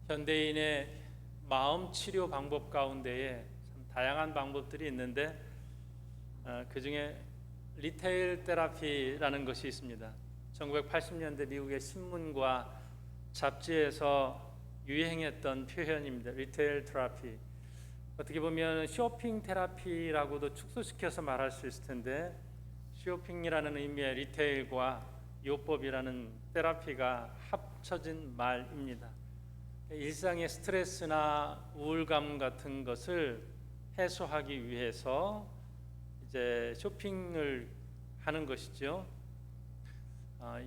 현대인의 마음 치료 방법 가운데에 참 다양한 방법들이 있는데 그 중에 리테일 테라피라는 것이 있습니다. 1980년대 미국의 신문과 잡지에서 유행했던 표현입니다. 리테일 테라피. 어떻게 보면 쇼핑 테라피라고도 축소시켜서 말할 수 있을 텐데, 쇼핑이라는 의미의 리테일과 요법이라는 테라피가 합쳐진 말입니다. 일상의 스트레스나 우울감 같은 것을 해소하기 위해서 이제 쇼핑을 하는 것이죠.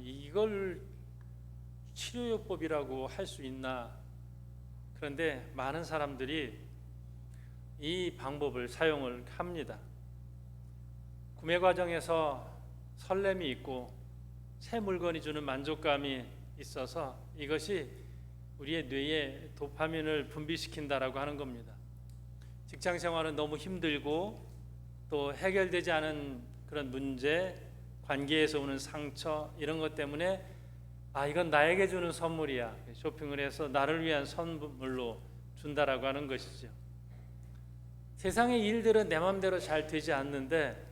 이걸 치료요법이라고 할 수 있나? 그런데 많은 사람들이 이 방법을 사용을 합니다. 구매 과정에서 설렘이 있고 새 물건이 주는 만족감이 있어서 이것이 우리의 뇌에 도파민을 분비시킨다라고 하는 겁니다. 직장 생활은 너무 힘들고 또 해결되지 않은 그런 문제, 관계에서 오는 상처, 이런 것 때문에 이건 나에게 주는 선물이야. 쇼핑을 해서 나를 위한 선물로 준다라고 하는 것이죠. 세상의 일들은 내 마음대로 잘 되지 않는데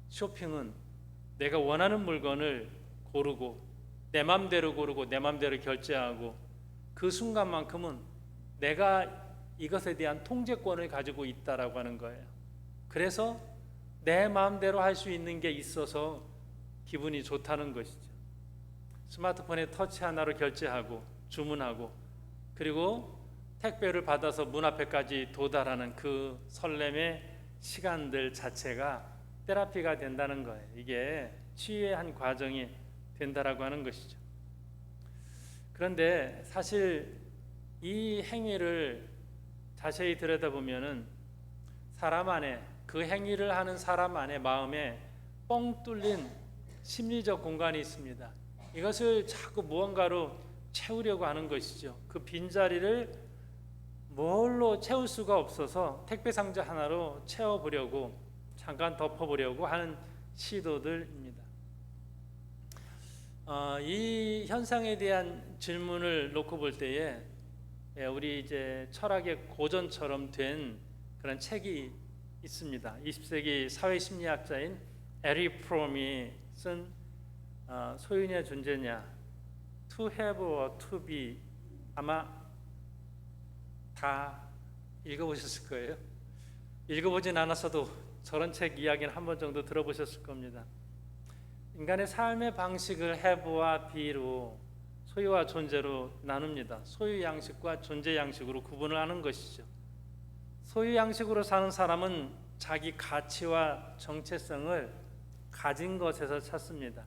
쇼핑은 내가 원하는 물건을 고르고 내 마음대로 고르고 내 마음대로 결제하고 그 순간만큼은 내가 이것에 대한 통제권을 가지고 있다라고 하는 거예요. 그래서 내 마음대로 할 수 있는 게 있어서 기분이 좋다는 것이죠. 스마트폰에 터치 하나로 결제하고 주문하고 그리고 택배를 받아서 문 앞에까지 도달하는 그 설렘의 시간들 자체가 테라피가 된다는 거예요. 이게 치유의 한 과정이 된다라고 하는 것이죠. 그런데 사실 이 행위를 자세히 들여다보면은 사람 안에, 그 행위를 하는 사람 안에 마음에 뻥 뚫린 심리적 공간이 있습니다. 이것을 자꾸 무언가로 채우려고 하는 것이죠. 그 빈자리를 뭘로 채울 수가 없어서 택배 상자 하나로 채워보려고, 잠깐 덮어보려고 하는 시도들입니다. 이 현상에 대한 질문을 놓고 볼 때에 우리 이제 철학의 고전처럼 된 그런 책이 있습니다. 20세기 사회심리학자인 에릭 프롬이 쓴 소유냐 존재냐, To have or to be, 아마 다 읽어보셨을 거예요. 읽어보진 않았어도 저런 책 이야기는 한 번 정도 들어보셨을 겁니다. 인간의 삶의 방식을 have와 be로, 소유와 존재로 나눕니다. 소유 양식과 존재 양식으로 구분을 하는 것이죠. 소유 양식으로 사는 사람은 자기 가치와 정체성을 가진 것에서 찾습니다.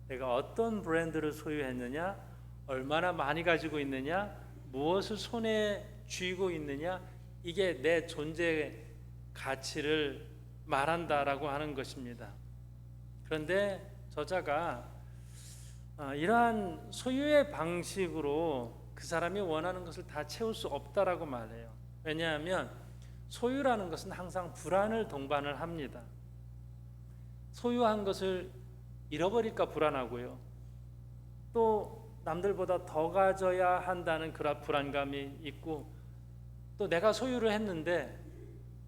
내가 어떤 브랜드를 소유했느냐, 얼마나 많이 가지고 있느냐, 무엇을 손에 쥐고 있느냐, 이게 내 존재의 가치를 말한다라고 하는 것입니다. 그런데 저자가 이러한 소유의 방식으로 그 사람이 원하는 것을 다 채울 수 없다라고 말해요. 왜냐하면 소유라는 것은 항상 불안을 동반을 합니다. 소유한 것을 잃어버릴까 불안하고요. 또 남들보다 더 가져야 한다는 그런 불안감이 있고, 또 내가 소유를 했는데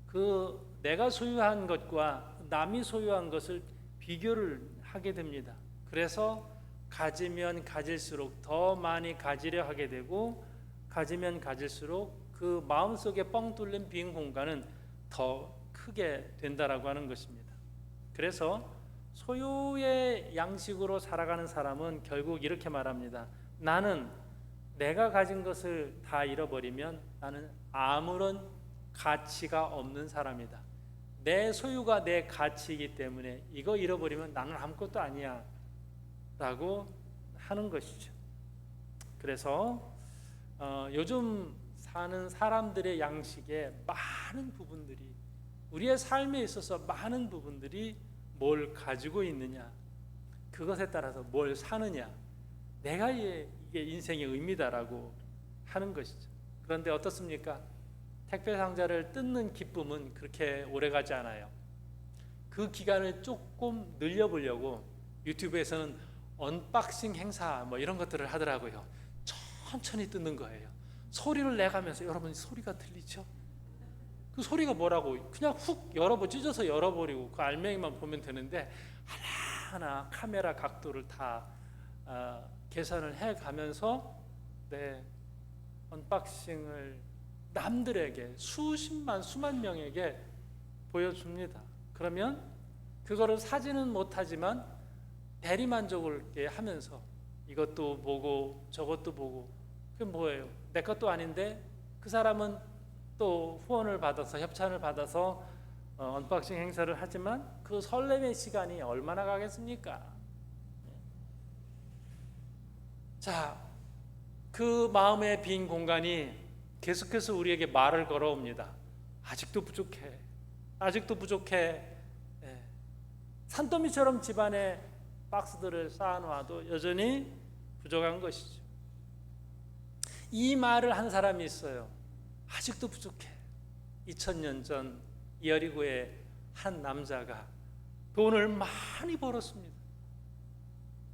그 내가 소유한 것과 남이 소유한 것을 비교를 하게 됩니다. 그래서 가지면 가질수록 더 많이 가지려 하게 되고, 가지면 가질수록 그 마음속에 뻥 뚫린 빈 공간은 더 크게 된다라고 하는 것입니다. 그래서 소유의 양식으로 살아가는 사람은 결국 이렇게 말합니다. 나는 내가 가진 것을 다 잃어버리면 나는 아무런 가치가 없는 사람이다. 내 소유가 내 가치이기 때문에 이거 잃어버리면 나는 아무것도 아니야 라고 하는 것이죠. 그래서 요즘 사는 사람들의 양식의 많은 부분들이, 우리의 삶에 있어서 많은 부분들이 뭘 가지고 있느냐, 그것에 따라서 뭘 사느냐, 내가 이게 인생의 의미다라고 하는 것이죠. 그런데 어떻습니까? 택배 상자를 뜯는 기쁨은 그렇게 오래가지 않아요. 그 기간을 조금 늘려보려고 유튜브에서는 언박싱 행사 이런 것들을 하더라고요. 천천히 뜯는 거예요. 소리를 내가면서, 여러분 소리가 들리죠? 그 소리가 뭐라고? 그냥 훅 찢어서 열어버리고 그 알맹이만 보면 되는데 하나하나 카메라 각도를 다 계산을 해가면서 언박싱을 남들에게 수만 명에게 보여줍니다. 그러면 그거를 사지는 못하지만 대리만족을 하면서 이것도 보고 저것도 보고, 그게 뭐예요? 내 것도 아닌데 그 사람은 또 후원을 받아서, 협찬을 받아서 언박싱 행사를 하지만 그 설렘의 시간이 얼마나 가겠습니까? 자, 그 마음의 빈 공간이 계속해서 우리에게 말을 걸어옵니다. 아직도 부족해. 아직도 부족해. 산더미처럼 집안에 박스들을 쌓아놓아도 여전히 부족한 것이죠. 이 말을 한 사람이 있어요. 아직도 부족해. 2000년 전 여리고의 한 남자가 돈을 많이 벌었습니다.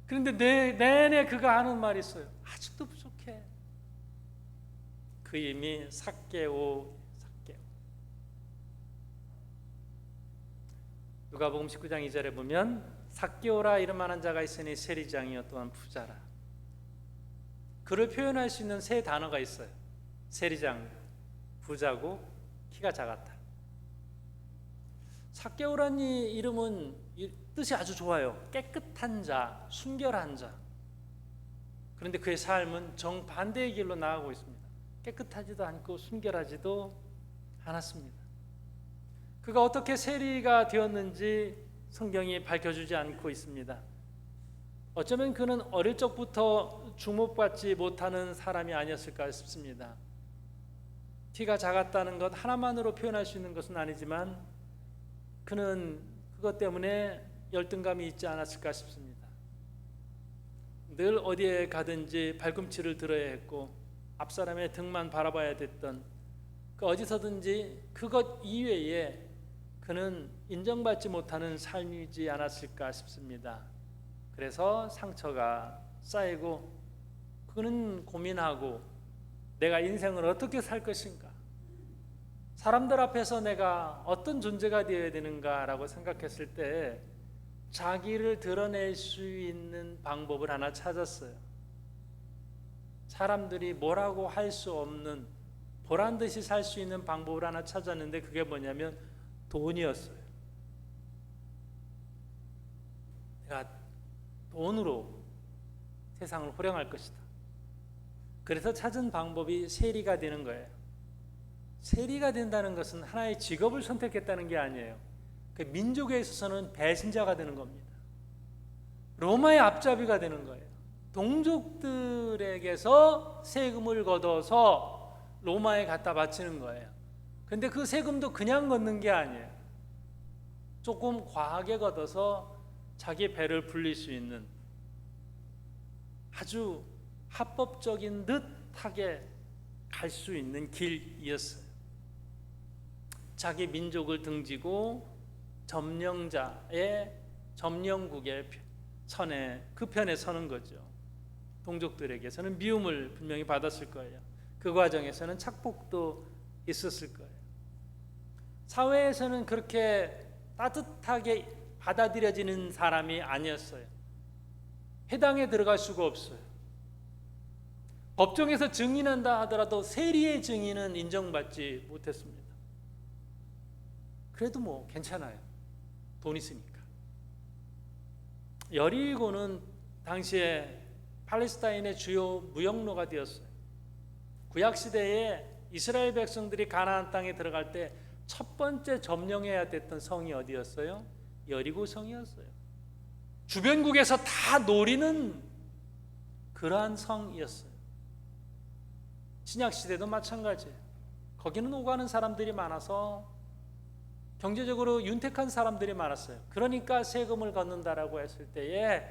그런데 내내 그가 하는 말이 있어요. 아직도 부족해. 그 이름이 삭개오. 누가복음 19장 2절에 보면 삭개오라 이름만한 자가 있으니 세리장이요 또한 부자라. 그를 표현할 수 있는 세 단어가 있어요. 세리장, 부자고 키가 작았다. 삭개오라는 이름은 뜻이 아주 좋아요. 깨끗한 자, 순결한 자. 그런데 그의 삶은 정반대의 길로 나아가고 있습니다. 깨끗하지도 않고 순결하지도 않았습니다. 그가 어떻게 세리가 되었는지 성경이 밝혀주지 않고 있습니다. 어쩌면 그는 어릴 적부터 주목받지 못하는 사람이 아니었을까 싶습니다. 키가 작았다는 것 하나만으로 표현할 수 있는 것은 아니지만 그는 그것 때문에 열등감이 있지 않았을까 싶습니다. 늘 어디에 가든지 발꿈치를 들어야 했고 앞사람의 등만 바라봐야 됐던, 그 어디서든지 그것 이외에 그는 인정받지 못하는 삶이지 않았을까 싶습니다. 그래서 상처가 쌓이고 그는 고민하고 내가 인생을 어떻게 살 것인가, 사람들 앞에서 내가 어떤 존재가 되어야 되는가라고 생각했을 때 자기를 드러낼 수 있는 방법을 하나 찾았어요. 사람들이 뭐라고 할 수 없는 보란듯이 살 수 있는 방법을 하나 찾았는데 그게 뭐냐면 돈이었어요. 내가 돈으로 세상을 호령할 것이다. 그래서 찾은 방법이 세리가 되는 거예요. 세리가 된다는 것은 하나의 직업을 선택했다는 게 아니에요. 그 민족에 있어서는 배신자가 되는 겁니다. 로마의 앞잡이가 되는 거예요. 동족들에게서 세금을 걷어서 로마에 갖다 바치는 거예요. 근데 그 세금도 그냥 걷는 게 아니에요. 조금 과하게 걷어서 자기 배를 불릴 수 있는 아주 합법적인 듯하게 갈 수 있는 길이었어요. 자기 민족을 등지고 점령자의 점령국의 선에, 그 편에 서는 거죠. 동족들에게서는 미움을 분명히 받았을 거예요. 그 과정에서는 착복도 있었을 거예요. 사회에서는 그렇게 따뜻하게 받아들여지는 사람이 아니었어요. 회당에 들어갈 수가 없어요. 법정에서 증인한다 하더라도 세리의 증인은 인정받지 못했습니다. 그래도 뭐 괜찮아요. 돈 있으니까. 여리고는 당시에 팔레스타인의 주요 무역로가 되었어요. 구약시대에 이스라엘 백성들이 가나안 땅에 들어갈 때 첫 번째 점령해야 됐던 성이 어디였어요? 여리고 성이었어요. 주변국에서 다 노리는 그러한 성이었어요. 신약시대도 마찬가지예요. 거기는 오가는 사람들이 많아서 경제적으로 윤택한 사람들이 많았어요. 그러니까 세금을 걷는다라고 했을 때에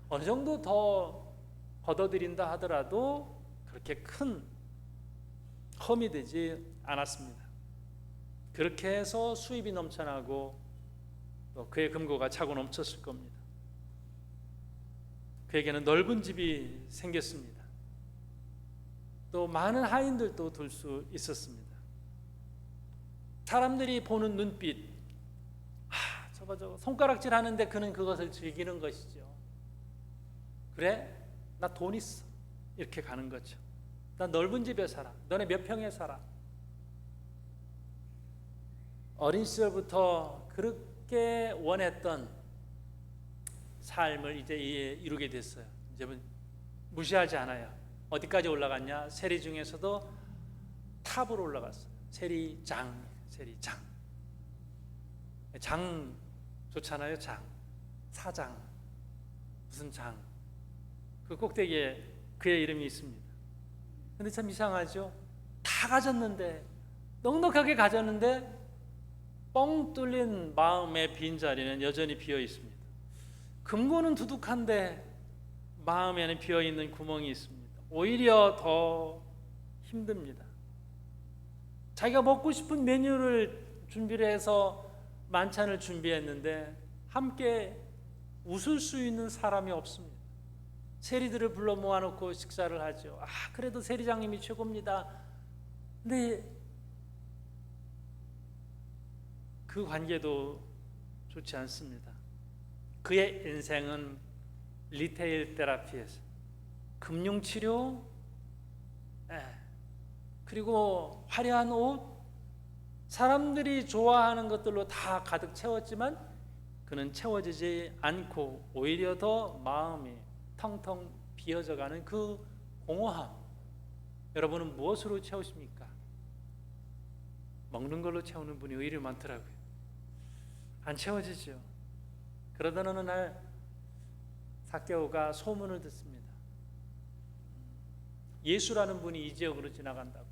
어느 정도 더 걷어들인다 하더라도 그렇게 큰 험이 되지 않았습니다. 그렇게 해서 수입이 넘쳐나고 또 그의 금고가 차고 넘쳤을 겁니다. 그에게는 넓은 집이 생겼습니다. 또 많은 하인들도 둘 수 있었습니다. 사람들이 보는 눈빛, 저거 손가락질 하는데 그는 그것을 즐기는 것이죠. 그래? 나 돈 있어. 이렇게 가는 거죠. 나 넓은 집에 살아. 너네 몇 평에 살아. 어린 시절부터 그렇게 원했던 삶을 이제 이루게 됐어요. 이제는 무시하지 않아요. 어디까지 올라갔냐? 세리 중에서도 탑으로 올라갔어요. 세리장. 장 좋잖아요. 장. 사장. 무슨 장. 그 꼭대기에 그의 이름이 있습니다. 근데 참 이상하죠. 다 가졌는데, 넉넉하게 가졌는데 뻥 뚫린 마음의 빈자리는 여전히 비어 있습니다. 금고는 두둑한데 마음에는 비어 있는 구멍이 있습니다. 오히려 더 힘듭니다. 자기가 먹고 싶은 메뉴를 준비를 해서 만찬을 준비했는데 함께 웃을 수 있는 사람이 없습니다. 세리들을 불러 모아놓고 식사를 하죠. 그래도 세리장님이 최고입니다. 근데 그 관계도 좋지 않습니다. 그의 인생은 리테일 테라피에서 금융치료, 그리고 화려한 옷, 사람들이 좋아하는 것들로 다 가득 채웠지만 그는 채워지지 않고 오히려 더 마음이 텅텅 비어져가는 그 공허함, 여러분은 무엇으로 채우십니까? 먹는 걸로 채우는 분이 오히려 많더라고요. 안 채워지죠. 그러던 어느 날 삭개오가 소문을 듣습니다. 예수라는 분이 이 지역으로 지나간다고.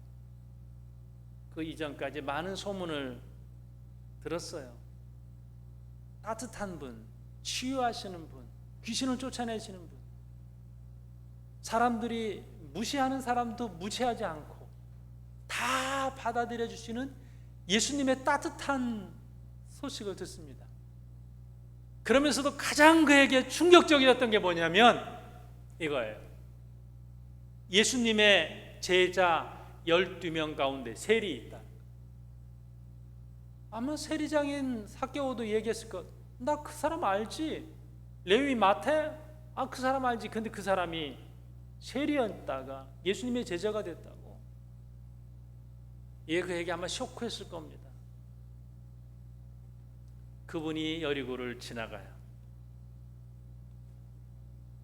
그 이전까지 많은 소문을 들었어요. 따뜻한 분, 치유하시는 분, 귀신을 쫓아내시는 분, 사람들이 무시하는 사람도 무시하지 않고 다 받아들여 주시는 예수님의 따뜻한 소식을 듣습니다. 그러면서도 가장 그에게 충격적이었던 게 뭐냐면 이거예요. 예수님의 제자 12명 가운데 세리 있다. 아마 세리장인 삭개오도 얘기했을 것. 나 그 사람 알지? 레위 마태? 그 사람 알지? 근데 그 사람이 세리였다가 예수님의 제자가 됐다고. 그에게 아마 쇼크했을 겁니다. 그분이 여리고를 지나가요.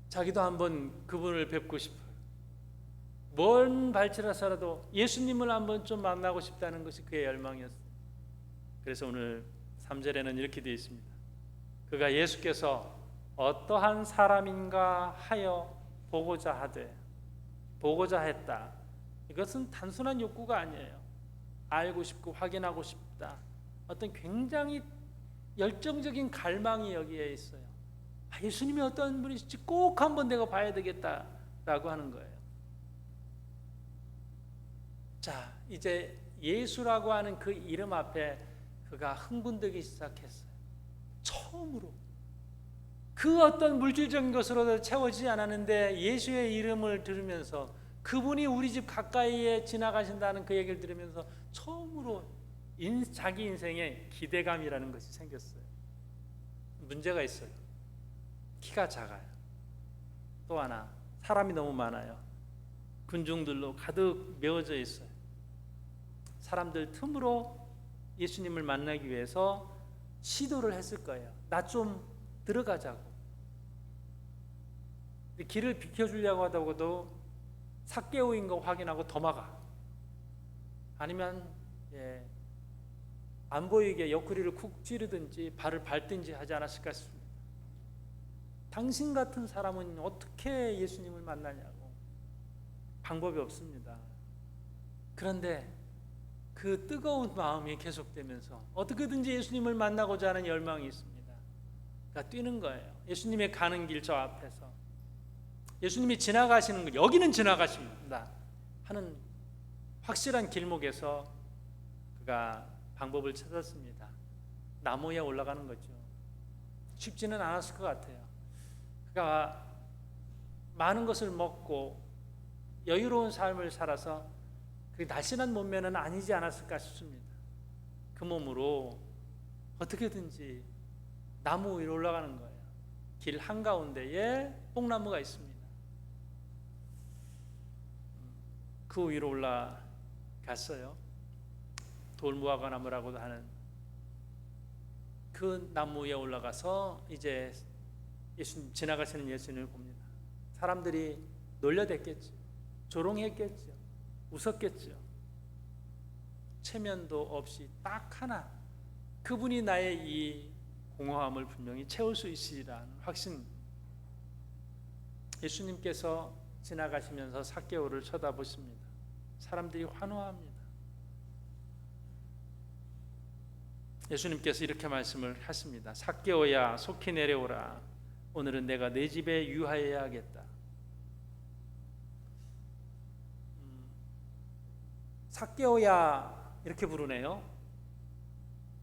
자기도 한번 그분을 뵙고 싶어요. 먼 발치라서라도 예수님을 한번 좀 만나고 싶다는 것이 그의 열망이었어요. 그래서 오늘 3절에는 이렇게 되어 있습니다. 그가 예수께서 어떠한 사람인가 하여 보고자 했다. 이것은 단순한 욕구가 아니에요. 알고 싶고 확인하고 싶다. 어떤 굉장히 열정적인 갈망이 여기에 있어요. 예수님이 어떤 분이실지 꼭 한번 내가 봐야 되겠다라고 하는 거예요. 자, 이제 예수라고 하는 그 이름 앞에 그가 흥분되기 시작했어요. 처음으로 그 어떤 물질적인 것으로 채워지지 않았는데 예수의 이름을 들으면서 그분이 우리 집 가까이에 지나가신다는 그 얘기를 들으면서 처음으로 자기 인생에 기대감이라는 것이 생겼어요. 문제가 있어요. 키가 작아요. 또 하나, 사람이 너무 많아요. 군중들로 가득 메워져 있어요. 사람들 틈으로 예수님을 만나기 위해서 시도를 했을 거예요. 나 좀 들어가자고. 길을 비켜주려고 하다가도 삭개오인 거 확인하고 도망가. 아니면 안 보이게 옆구리를 쿡 찌르든지 발을 밟든지 하지 않았을까 싶습니다. 당신 같은 사람은 어떻게 예수님을 만나냐고. 방법이 없습니다. 그런데 그 뜨거운 마음이 계속되면서 어떻게든지 예수님을 만나고자 하는 열망이 있습니다. 그러니까 뛰는 거예요. 예수님의 가는 길 저 앞에서 예수님이 지나가시는 거, 여기는 지나가십니다 하는 확실한 길목에서 그가 방법을 찾았습니다. 나무에 올라가는 거죠. 쉽지는 않았을 것 같아요. 그가 많은 것을 먹고 여유로운 삶을 살아서 그 날씬한 몸매는 아니지 않았을까 싶습니다. 그 몸으로 어떻게든지 나무 위로 올라가는 거예요. 길 한가운데에 뽕나무가 있습니다. 그 위로 올라갔어요. 돌무화과 나무라고도 하는 그 나무 위에 올라가서 이제 지나가시는 예수님을 봅니다. 사람들이 놀려댔겠죠. 조롱했겠죠. 웃었겠죠. 체면도 없이 딱 하나 그분이 나의 이 공허함을 분명히 채울 수 있으리라는 확신. 예수님께서 지나가시면서 삭개오를 쳐다보십니다. 사람들이 환호합니다. 예수님께서 이렇게 말씀을 하십니다. 삭개오야, 속히 내려오라. 오늘은 내가 내 집에 유하여야 하겠다. 삭개오야 이렇게 부르네요.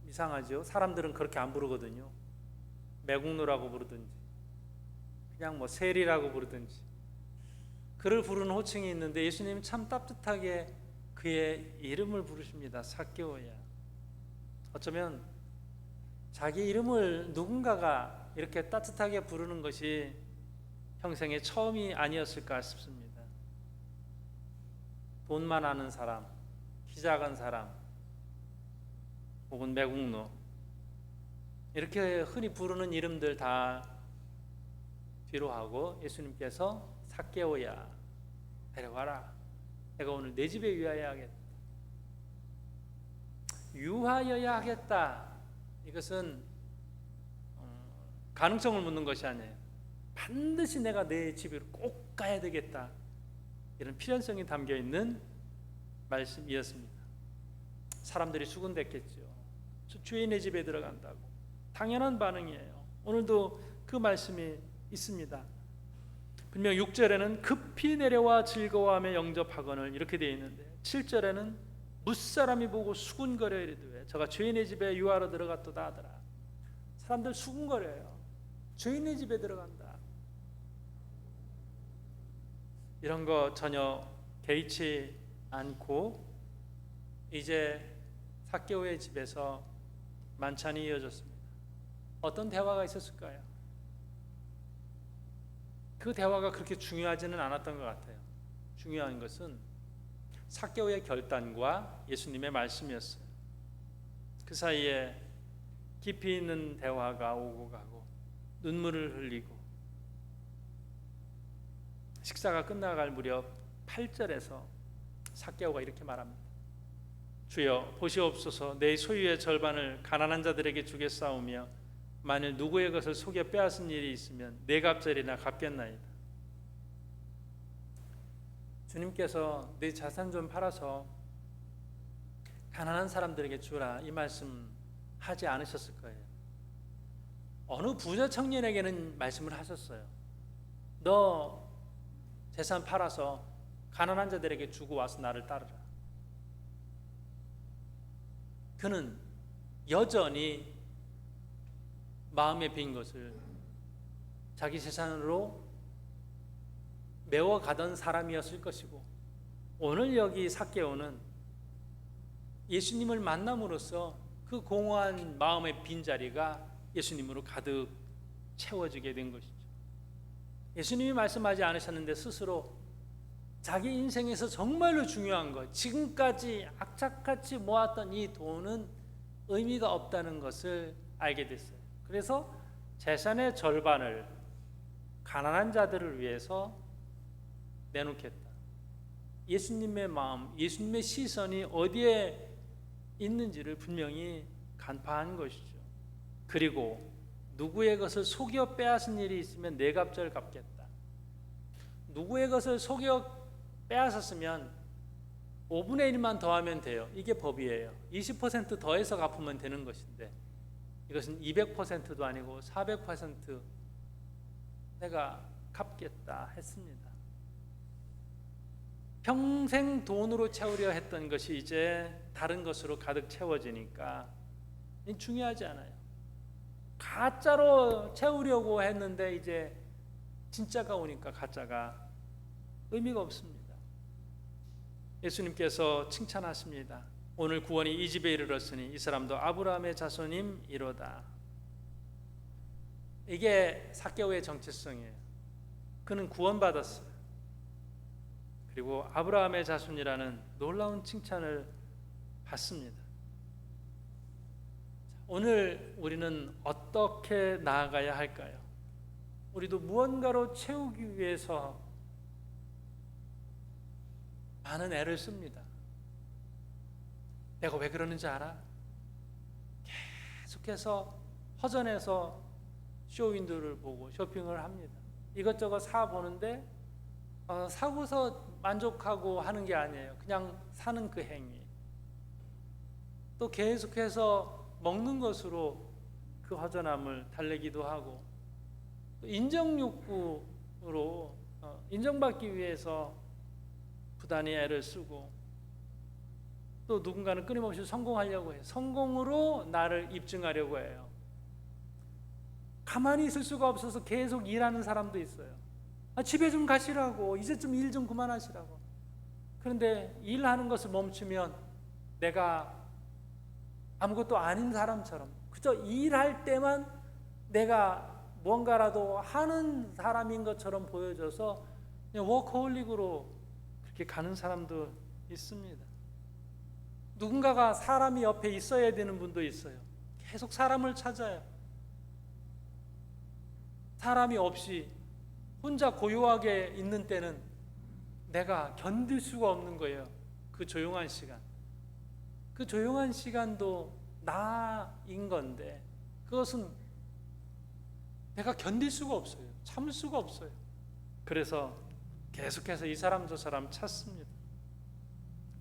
이상하죠? 사람들은 그렇게 안 부르거든요. 매국노라고 부르든지 그냥 뭐 세리라고 부르든지 그를 부르는 호칭이 있는데 예수님은 참 따뜻하게 그의 이름을 부르십니다. 삭개오야. 어쩌면 자기 이름을 누군가가 이렇게 따뜻하게 부르는 것이 평생의 처음이 아니었을까 싶습니다. 돈만 아는 사람, 키 작은 사람, 혹은 매국노, 이렇게 흔히 부르는 이름들 다 뒤로 하고 예수님께서 삭개오야, 내려와라. 내가 오늘 내 집에 유하여야 하겠다. 유하여야 하겠다. 이것은 가능성을 묻는 것이 아니에요. 반드시 내가 내 집으로 꼭 가야 되겠다. 이런 필연성이 담겨 있는 말씀이었습니다. 사람들이 수군댔겠죠. 주인의 집에 들어간다고. 당연한 반응이에요. 오늘도 그 말씀이 있습니다. 분명 6절에는 급히 내려와 즐거워하며 영접하거늘 이렇게 되어 있는데 7절에는 무사람이 보고 수군거려 이르되 저가 주인의 집에 유하러 들어갔도다 하더라. 사람들 수군거려요. 주인의 집에 들어간다. 이런 거 전혀 개의치 않고 이제 삭개오의 집에서 만찬이 이어졌습니다. 어떤 대화가 있었을까요? 그 대화가 그렇게 중요하지는 않았던 것 같아요. 중요한 것은 삭개오의 결단과 예수님의 말씀이었어요. 그 사이에 깊이 있는 대화가 오고 가고 눈물을 흘리고 식사가 끝나갈 무렵 8절에서 삭개오가 이렇게 말합니다. 주여 보시옵소서, 내 소유의 절반을 가난한 자들에게 주겠사오며 만일 누구의 것을 속여 빼앗은 일이 있으면 네 갑절이나 갚겠나이다. 주님께서 내 자산 좀 팔아서 가난한 사람들에게 주라 이 말씀 하지 않으셨을 거예요. 어느 부자 청년에게는 말씀을 하셨어요. 너 재산 팔아서 가난한 자들에게 주고 와서 나를 따르라. 그는 여전히 마음에 빈 것을 자기 재산으로 메워가던 사람이었을 것이고 오늘 여기 삭개오는 예수님을 만남으로써 그 공허한 마음의 빈자리가 예수님으로 가득 채워지게 된 것이죠. 예수님이 말씀하지 않으셨는데 스스로 자기 인생에서 정말로 중요한 것, 지금까지 악착같이 모았던 이 돈은 의미가 없다는 것을 알게 됐어요. 그래서 재산의 절반을 가난한 자들을 위해서 내놓겠다. 예수님의 마음, 예수님의 시선이 어디에 있는지를 분명히 간파한 것이죠. 그리고 누구의 것을 속여 빼앗은 일이 있으면 네 갑절 갚겠다. 누구의 것을 속여 빼앗았으면 5분의 1만 더하면 돼요. 이게 법이에요. 20% 더해서 갚으면 되는 것인데 이것은 200%도 아니고 400% 내가 갚겠다 했습니다. 평생 돈으로 채우려 했던 것이 이제 다른 것으로 가득 채워지니까 중요하지 않아요. 가짜로 채우려고 했는데 이제 진짜가 오니까 가짜가 의미가 없습니다. 예수님께서 칭찬하십니다. 오늘 구원이 이 집에 이르렀으니 이 사람도 아브라함의 자손임이로다. 이게 삭개오의 정체성이에요. 그는 구원받았어요. 그리고 아브라함의 자손이라는 놀라운 칭찬을 받습니다. 오늘 우리는 어떻게 나아가야 할까요? 우리도 무언가로 채우기 위해서 많은 애를 씁니다. 내가 왜 그러는지 알아? 계속해서 허전해서 쇼윈도를 보고 쇼핑을 합니다. 이것저것 사보는데 사고서 만족하고 하는 게 아니에요. 그냥 사는 그 행위. 또 계속해서 먹는 것으로 그 허전함을 달래기도 하고, 또 인정욕구로 인정받기 위해서 부단히 애를 쓰고, 또 누군가는 끊임없이 성공하려고 해요. 성공으로 나를 입증하려고 해요. 가만히 있을 수가 없어서 계속 일하는 사람도 있어요. 집에 좀 가시라고, 이제 좀 일 좀 그만하시라고. 그런데 일하는 것을 멈추면 내가 아무것도 아닌 사람처럼, 그저 일할 때만 내가 뭔가라도 하는 사람인 것처럼 보여져서 그냥 워커홀릭으로 그렇게 가는 사람도 있습니다. 누군가가 사람이 옆에 있어야 되는 분도 있어요. 계속 사람을 찾아요. 사람이 없이 혼자 고요하게 있는 때는 내가 견딜 수가 없는 거예요. 그 조용한 시간. 그 조용한 시간도 나인 건데 그것은 내가 견딜 수가 없어요. 참을 수가 없어요. 그래서 계속해서 이 사람 저 사람 찾습니다.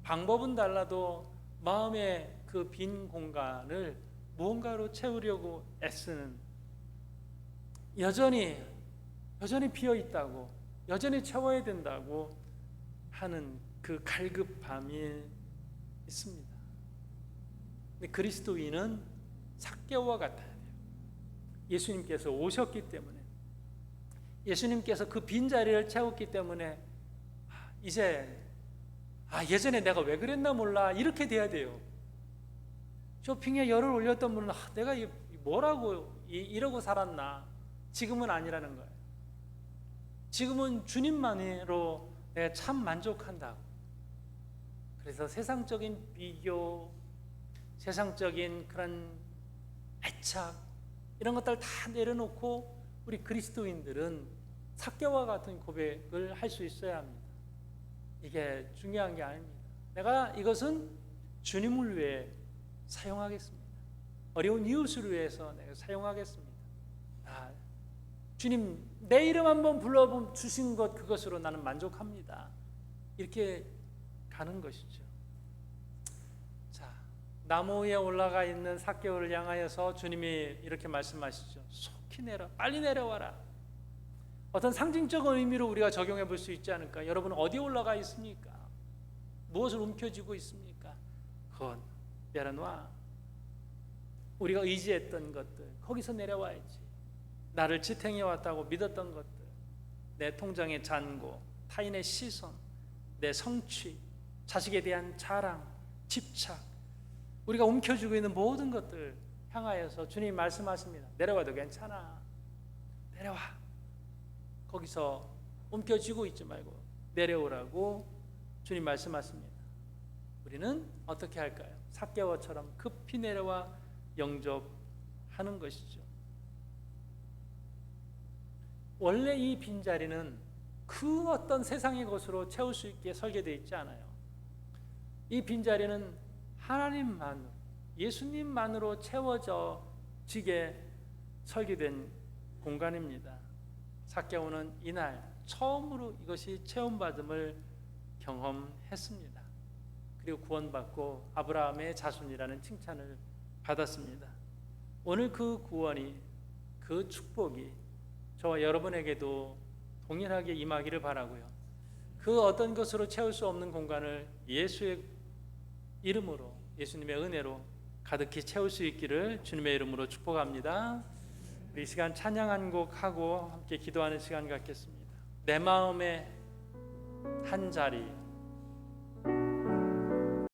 방법은 달라도 마음의 그 빈 공간을 무언가로 채우려고 애쓰는, 여전히 비어 있다고, 여전히 채워야 된다고 하는 그 갈급함이 있습니다. 근데 그리스도인은 삭개오와 같아야 돼요. 예수님께서 오셨기 때문에, 예수님께서 그 빈자리를 채웠기 때문에 이제 예전에 내가 왜 그랬나 몰라 이렇게 돼야 돼요. 쇼핑에 열을 올렸던 분은 내가 뭐라고 이러고 살았나. 지금은 아니라는 거예요. 지금은 주님만으로 내가 참 만족한다. 그래서 세상적인 비교, 세상적인 그런 애착 이런 것들 다 내려놓고 우리 그리스도인들은 삭개오와 같은 고백을 할 수 있어야 합니다. 이게 중요한 게 아닙니다. 내가 이것은 주님을 위해 사용하겠습니다. 어려운 이웃을 위해서 내가 사용하겠습니다. 주님 내 이름 한번 불러주신 것 그것으로 나는 만족합니다. 이렇게 가는 것이죠. 자, 나무 위에 올라가 있는 삭개오를 향하여서 주님이 이렇게 말씀하시죠. 속히 내려, 빨리 내려와라. 어떤 상징적 의미로 우리가 적용해 볼 수 있지 않을까? 여러분 어디에 올라가 있습니까? 무엇을 움켜쥐고 있습니까? 그건 내려놔. 우리가 의지했던 것들 거기서 내려와야지. 나를 지탱해 왔다고 믿었던 것들, 내 통장의 잔고, 타인의 시선, 내 성취, 자식에 대한 자랑, 집착, 우리가 움켜쥐고 있는 모든 것들 향하여서 주님이 말씀하십니다. 내려와도 괜찮아. 내려와. 거기서 움켜쥐고 있지 말고 내려오라고 주님 말씀하십니다. 우리는 어떻게 할까요? 삭개오처럼 급히 내려와 영접하는 것이죠. 원래 이 빈자리는 그 어떤 세상의 것으로 채울 수 있게 설계되어 있지 않아요. 이 빈자리는 하나님만, 예수님만으로 채워지게 설계된 공간입니다. 삭개오는 이날 처음으로 이것이 체험받음을 경험했습니다. 그리고 구원받고 아브라함의 자손이라는 칭찬을 받았습니다. 오늘 그 구원이, 그 축복이 저와 여러분에게도 동일하게 임하기를 바라고요. 그 어떤 것으로 채울 수 없는 공간을 예수의 이름으로, 예수님의 은혜로 가득히 채울 수 있기를 주님의 이름으로 축복합니다. 우리 시간 찬양 한 곡 하고 함께 기도하는 시간 갖겠습니다. 내 마음의 한 자리